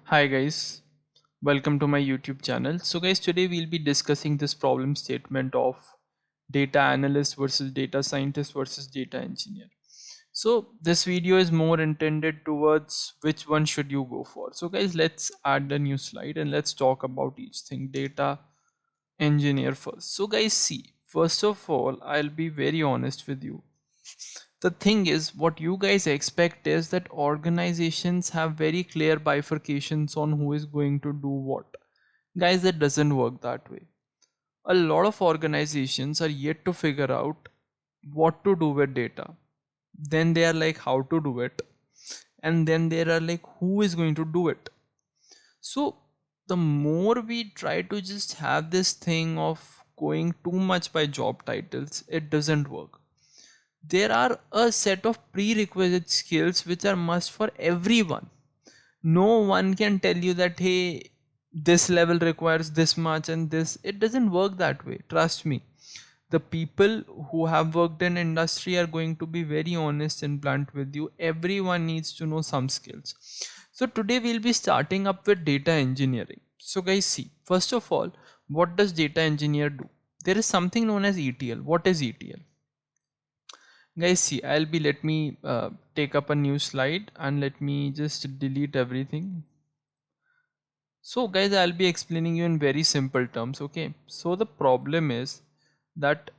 Hi guys, welcome to my YouTube channel. So guys, today we'll be discussing this problem statement of data analyst versus data scientist versus data engineer. So this video is more intended towards which one should you go for. So guys, let's add a new slide and let's talk about each thing. Data engineer first. So guys, see, first of all, I'll be very honest with you. The thing is, what you guys expect is that organizations have very clear bifurcations on who is going to do what. Guys, that doesn't work that way. A lot of organizations are yet to figure out what to do with data. Then they are like how to do it, and then there are like who is going to do it. So the more we try to just have this thing of going too much by job titles, it doesn't work. There are a set of prerequisite skills which are must for everyone. No one can tell you that hey, this level requires this much and this. It doesn't work that way, trust me. The people who have worked in industry are going to be very honest and blunt with you. Everyone needs to know some skills. So today we'll be starting up with data engineering. So guys, see, first of all, what does data engineer do? There is something known as ETL. What is ETL? Guys, see, let me take up a new slide and let me just delete everything. So guys, I'll be explaining you in very simple terms. Okay, so the problem is that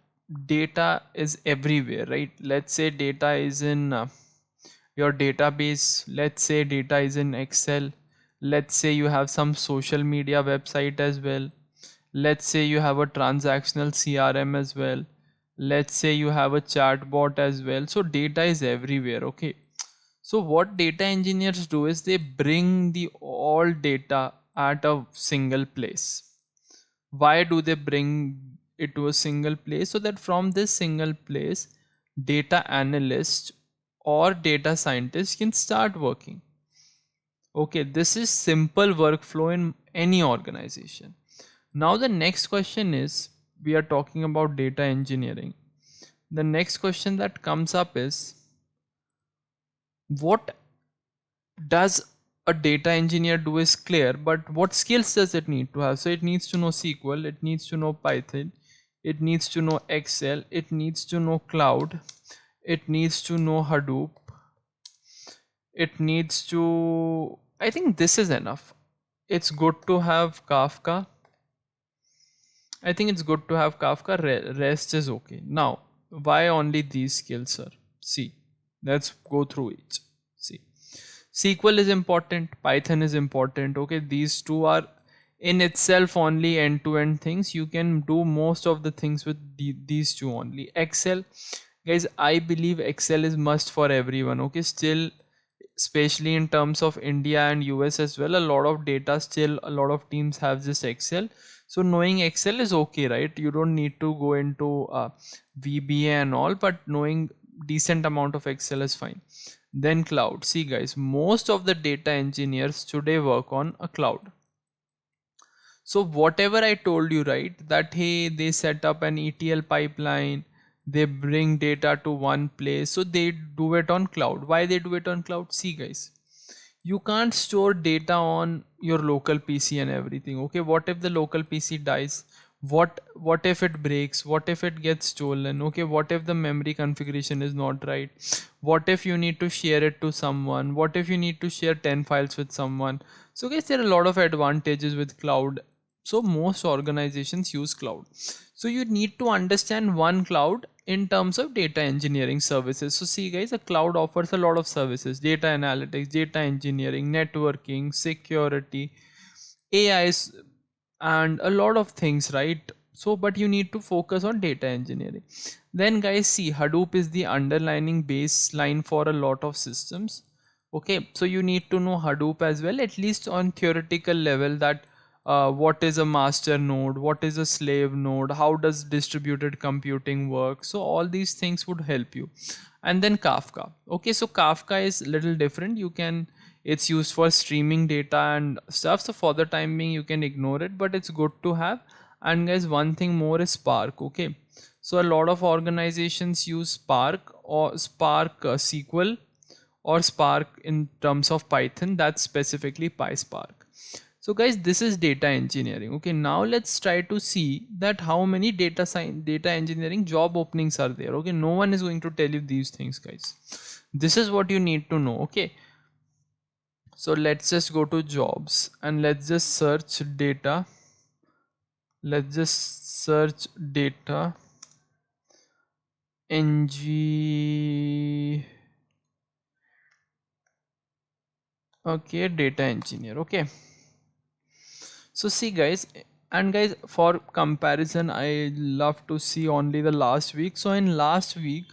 data is everywhere, right? Let's say data is in your database. Let's say data is in Excel. Let's say you have some social media website as well. Let's say you have a transactional CRM as well. Let's say you have a chatbot as well. So data is everywhere. Okay, so what data engineers do is they bring the all data at a single place. Why do they bring it to a single place? So that from this single place, data analyst or data scientist can start working. Okay, this is simple workflow in any organization. Now the next question is, we are talking about data engineering. The next question that comes up is, what does a data engineer do is clear, but what skills does it need to have? So it needs to know SQL, it needs to know Python, it needs to know Excel, it needs to know cloud, it needs to know Hadoop, it needs to, I think this is enough. It's good to have Kafka. I think it's good to have Kafka. Rest is okay. Now, why only these skills, sir? See, let's go through each. See, SQL is important, Python is important. Okay, these two are in itself only end-to-end things. You can do most of the things with these two only. Excel, guys, I believe Excel is must for everyone. Okay, still, especially in terms of India and US as well, a lot of data, still a lot of teams have just Excel. So knowing Excel is okay, right? You don't need to go into VBA and all, but knowing decent amount of Excel is fine. Then cloud. See guys, most of the data engineers today work on a cloud. So whatever I told you, right, that hey, they set up an ETL pipeline, they bring data to one place, so they do it on cloud. Why they do it on cloud? See guys, you can't store data on your local PC and everything. Okay, what if the local PC dies? What if it breaks? What if it gets stolen? Okay, what if the memory configuration is not right? What if you need to share it to someone? What if you need to share 10 files with someone? So guys, there are a lot of advantages with cloud. So most organizations use cloud. So you need to understand one cloud in terms of data engineering services. So see guys, a cloud offers a lot of services: data analytics, data engineering, networking, security, AIs, and a lot of things, right? So but you need to focus on data engineering. Then guys, see, Hadoop is the underlying baseline for a lot of systems. Okay, so you need to know Hadoop as well, at least on theoretical level, that what is a master node, what is a slave node, how does distributed computing work. So all these things would help you. And then Kafka. Okay, so Kafka is little different. You can, it's used for streaming data and stuff, so for the time being you can ignore it, but it's good to have. And guys, one thing more is Spark. Okay, so a lot of organizations use Spark or Spark SQL or Spark in terms of Python, that's specifically PySpark. So guys, this is data engineering. Okay, now let's try to see that how many data engineering job openings are there. Okay, no one is going to tell you these things, guys. This is what you need to know. Okay, so let's just go to jobs and let's just search data. Let's just search data ng. Okay, data engineer. Okay, so see guys, and guys, for comparison, I love to see only the last week. So in last week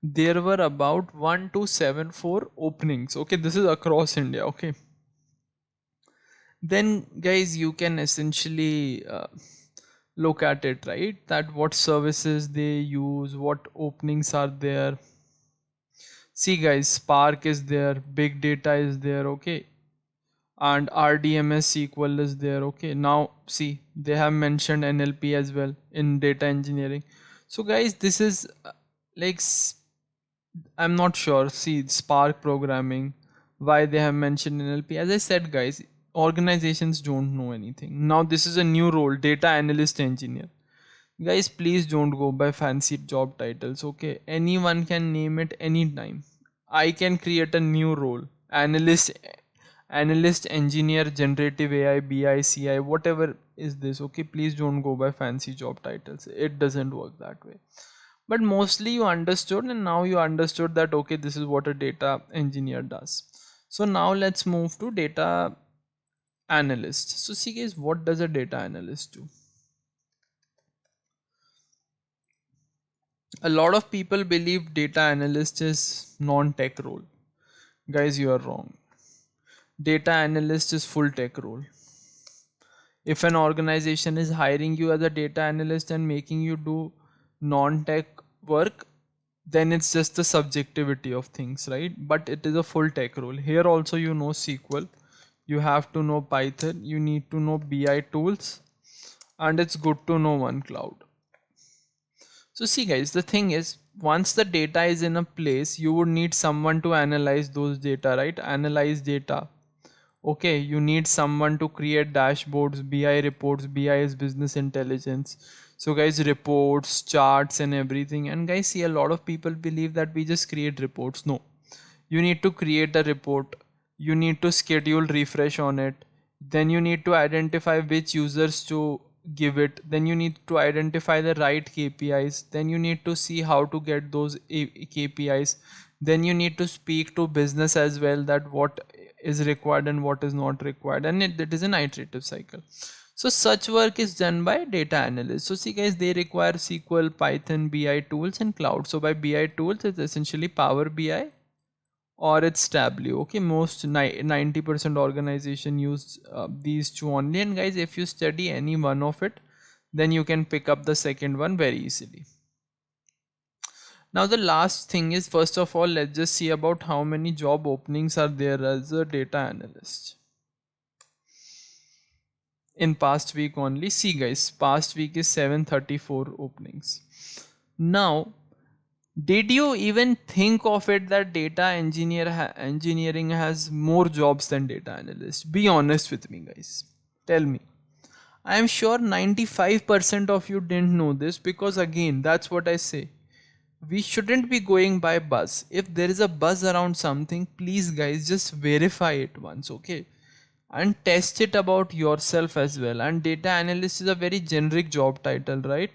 there were about 1274 openings. Okay, this is across India. Okay, then guys, you can essentially look at it, right, that what services they use, what openings are there. See guys, Spark is there, big data is there. Okay, and RDMS SQL is there. Okay, now see, they have mentioned NLP as well in data engineering. So guys, this is like I'm not sure. See, Spark programming, why they have mentioned NLP. As I said, guys, organizations don't know anything. Now this is a new role, data analyst engineer. Guys, please don't go by fancy job titles. Okay, anyone can name it anytime. I can create a new role, analyst engineer, generative AI, BI, CI, whatever is this. Okay, please don't go by fancy job titles. It doesn't work that way. But mostly you understood, and now you understood that okay, this is what a data engineer does. So now let's move to data analyst. So see guys, what does a data analyst do? A lot of people believe data analyst is non-tech role. Guys, you are wrong. Data analyst is full tech role. If an organization is hiring you as a data analyst and making you do non-tech work, then it's just the subjectivity of things, right? But it is a full tech role. Here also you know SQL, you have to know Python, you need to know BI tools, and it's good to know one cloud. So see guys, the thing is, once the data is in a place, you would need someone to analyze those data, right? Analyze data. Okay, you need someone to create dashboards, BI reports. BI is business intelligence. So guys, reports, charts and everything. And guys, see, a lot of people believe that we just create reports. No, you need to create a report. You need to schedule refresh on it. Then you need to identify which users to give it. Then you need to identify the right KPIs. Then you need to see how to get those KPIs. Then you need to speak to business as well, that what is required and what is not required, and it is an iterative cycle. So such work is done by data analysts. So see guys, they require SQL, Python, BI tools and cloud. So by BI tools, it's essentially Power BI or it's Tableau. Okay, most 90% organization use these two only. And guys, if you study any one of it, then you can pick up the second one very easily. Now the last thing is, first of all, let's just see about how many job openings are there as a data analyst. In past week only, see guys, past week is 734 openings. Now, did you even think of it that data engineering has more jobs than data analyst? Be honest with me guys. Tell me. I am sure 95% of you didn't know this, because again, that's what I say. We shouldn't be going by buzz. If there is a buzz around something, please guys, just verify it once, okay? And test it about yourself as well. And data analyst is a very generic job title, right?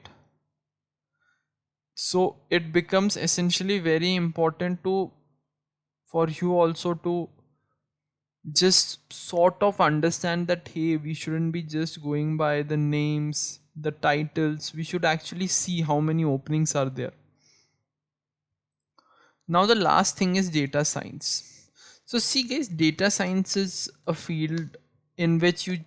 So it becomes essentially very important to for you also to just sort of understand that hey, we shouldn't be just going by the names, the titles. We should actually see how many openings are there. Now the last thing is data science. So see guys, data science is a field in which you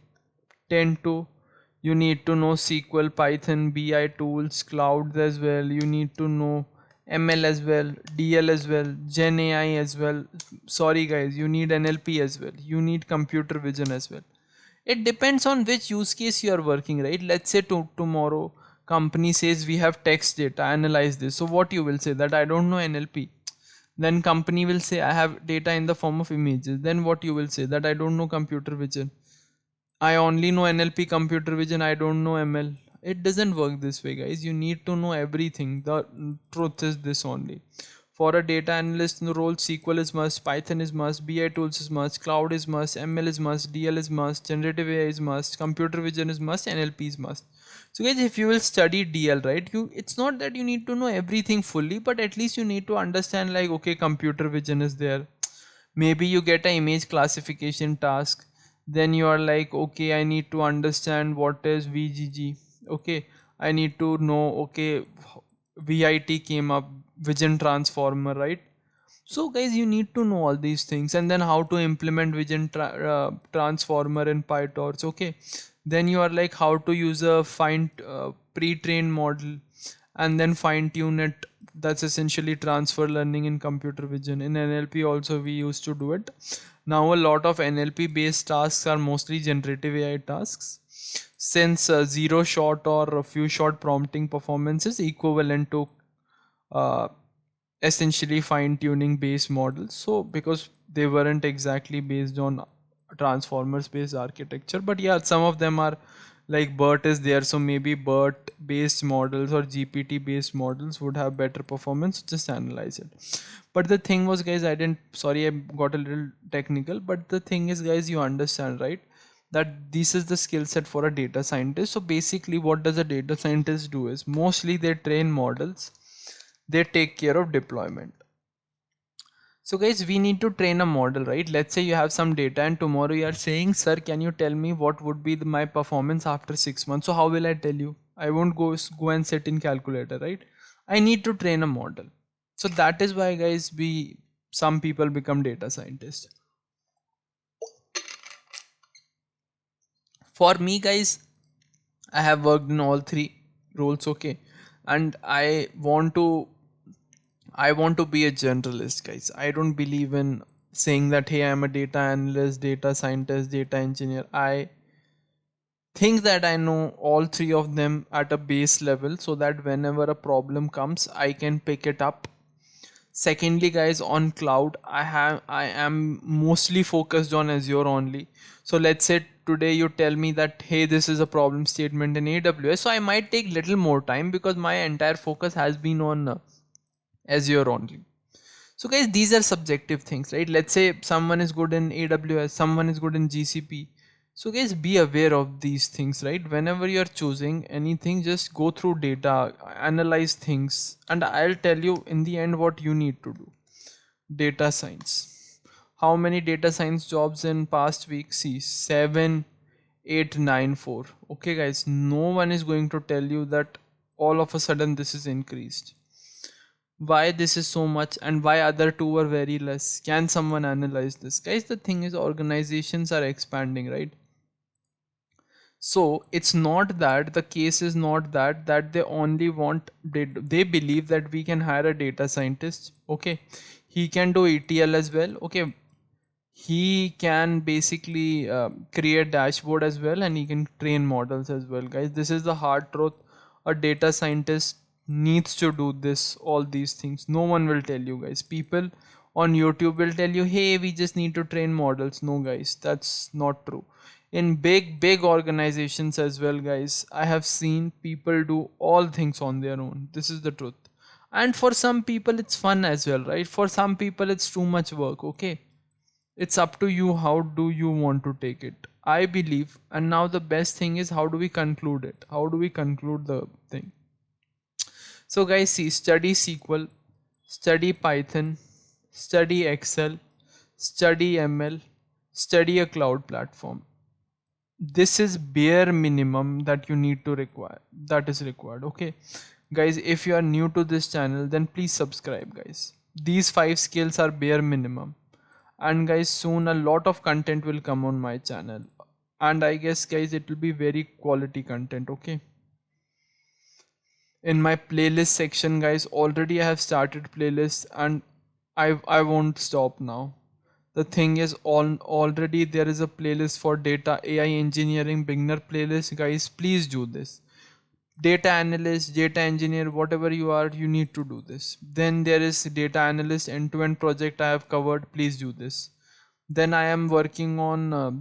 need to know SQL, Python, BI tools, clouds as well. You need to know ML as well, DL as well, Gen AI as well. Sorry guys, you need NLP as well. You need computer vision as well. It depends on which use case you are working, right? Let's say tomorrow company says we have text data, analyze this. So what you will say, that I don't know NLP. Then company will say I have data in the form of images. Then what you will say? That I don't know computer vision, I only know NLP, computer vision, I don't know ML. It doesn't work this way, guys. You need to know everything. The truth is this only. For a data analyst in the role, SQL is must, Python is must, BI tools is must, cloud is must, ML is must, DL is must, generative AI is must, computer vision is must, NLP is must. So guys, if you will study DL, right, it's not that you need to know everything fully, but at least you need to understand, like, okay, computer vision is there. Maybe you get an image classification task, then you are like, okay, I need to understand what is VGG. Okay, I need to know, okay, VIT came up, vision transformer, right? So guys, you need to know all these things, and then how to implement vision transformer in PyTorch. Okay, then you are like how to use a fine pre-trained model and then fine tune it. That's essentially transfer learning in computer vision. In NLP also we used to do it. Now a lot of NLP based tasks are mostly generative AI tasks, since zero shot or a few shot prompting performance is equivalent to uh, essentially fine tuning base models. So because they weren't exactly based on transformers based architecture, but yeah, some of them are, like BERT is there, so maybe BERT based models or GPT based models would have better performance. Just analyze it. But the thing was, guys, I didn't, sorry, I got a little technical, but the thing is, guys, you understand, right, that this is the skill set for a data scientist. So basically what does a data scientist do is mostly they train models, they take care of deployment. So guys, we need to train a model, right? Let's say you have some data and tomorrow you are saying, sir, can you tell me what would be my performance after 6 months? So how will I tell you? I won't go and sit in calculator, right? I need to train a model. So that is why, guys, some people become data scientists. For me, guys, I have worked in all three roles, okay? And I want to be a generalist, guys. I don't believe in saying that, hey, I'm a data analyst, data scientist, data engineer. I think that I know all three of them at a base level, so that whenever a problem comes, I can pick it up. Secondly, guys, on cloud, I am mostly focused on Azure only. So let's say today you tell me that, hey, this is a problem statement in AWS, so I might take little more time because my entire focus has been on Azure only. So guys, these are subjective things, right? Let's say someone is good in AWS, someone is good in GCP. So guys, be aware of these things, right? Whenever you're choosing anything, just go through data, analyze things, and I'll tell you in the end what you need to do. Data science. How many data science jobs in past week? See, 7, 8, 9, 4. Okay guys, no one is going to tell you that all of a sudden this is increased. Why this is so much and why other two were very less? Can someone analyze this? Guys, the thing is, organizations are expanding, right? So it's not that, the case is not that they only want, they believe that we can hire a data scientist, okay, he can do ETL as well, okay, he can basically create dashboard as well, and he can train models as well. Guys, this is the hard truth. A data scientist needs to do this, all these things. No one will tell you, guys. People on YouTube will tell you, hey, we just need to train models. No, guys, that's not true. In big organizations as well, guys, I have seen people do all things on their own. This is the truth. And for some people it's fun as well, right? For some people it's too much work, okay? It's up to you, how do you want to take it, I believe. And now the best thing is, how do we conclude it? How do we conclude the thing? So guys, see, study SQL, study Python, study Excel, study ML, study a cloud platform. This is bare minimum that you need to require, that is required, okay? Guys, if you are new to this channel, then please subscribe, guys. These 5 skills are bare minimum. And guys, soon a lot of content will come on my channel, and I guess, guys, it will be very quality content, okay? In my playlist section, guys, already I have started playlist, and I won't stop now. The thing is, already there is a playlist for data AI engineering beginner playlist. Guys, please do this. data analyst, data engineer, whatever you are, you need to do this. Then there is data analyst end-to-end project I have covered, please do this. Then I am working on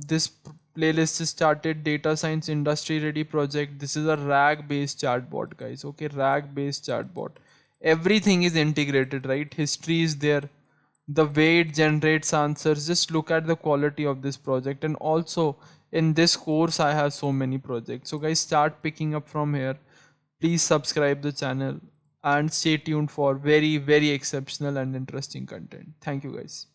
playlist is started, data science industry ready project. This is a RAG based chatbot, guys. Okay, RAG based chatbot. Everything is integrated, right? History is there, the way it generates answers. Just look at the quality of this project. And also in this course I have so many projects, so guys, start picking up from here. Please subscribe the channel and stay tuned for very exceptional and interesting content. Thank you, guys.